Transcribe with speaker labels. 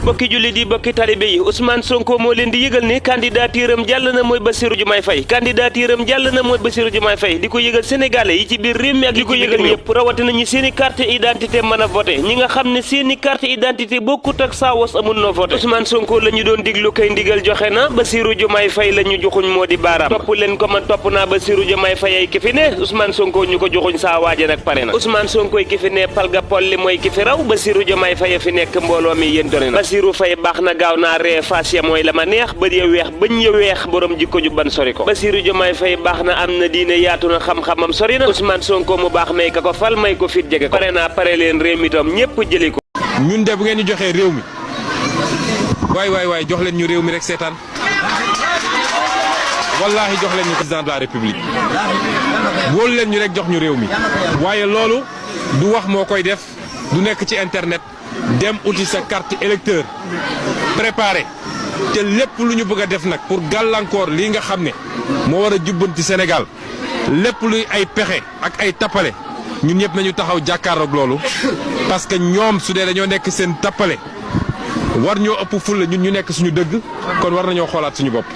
Speaker 1: bokki jullit yi bokki talibé yi Ousmane Sonko moo leen di yëgal ni candidature am jàll na mooy Bassirou Diomaye Faye candidature am jàll na mooy Bassirou Diomaye Faye di ko yëgal sénégalais yi ci biir réew mi ak li ko yëgal ñëpp rawatina ñi seeni carte identité mën a voté ñi nga xam ne seeni carte identité bokkut ak saawos amul no voté Ousmane Sonko la ñu doon diglu kay ndigal joxe na Bassirou Diomaye Faye la ñu joxuñ moo di baaraam topp leen ko man topp naa Bassirou Diomaye Faye ay ki fi ne Ousmane Sonko ñu ko joxuñ saa waaje nag pare na Ousmane Sonko ki fi ne palga polli mooy ki fi raw Bassirou Diomaye Faye fi nekk mbooloo mi yéen done na Bassirou Faye baax na gaaw naa ree faas ya mooy la ma neex bët ya weex bëñ ya weex borom jikko ju ban sori ko Bassirou Diomaye Faye baax na am na diine yaatu na xam-xamam sori na Ousmane Sonko mu baax may ka ko fal may ko fit jege ko pare naa pare leen réew mi tam ñépp jëli ko
Speaker 2: ñun de bu ngeen ñu joxee réew mi waay jox leen ñu réew mi rek seetaan wallaahi jox leen ñu président de la république wóolu leen ñu rek jox ñu réew mi waaye loolu du wax moo koy def du nekk ci internet dem uti sa carte électeur préparé te lépp lu ñu bëgg a def nag pour gàllankoor lii nga xam ne moo war a jubbanti Sénégal lépp luy ay pexe ak ay tappale ñun ñëpp nañu taxaw jàkkaarloog loolu parce que ñoom su dee dañoo nekk seen tappale war ñoo ëpp fulla ñun ñu nekk suñu dëgg kon war nañoo xoolaat suñu bopp.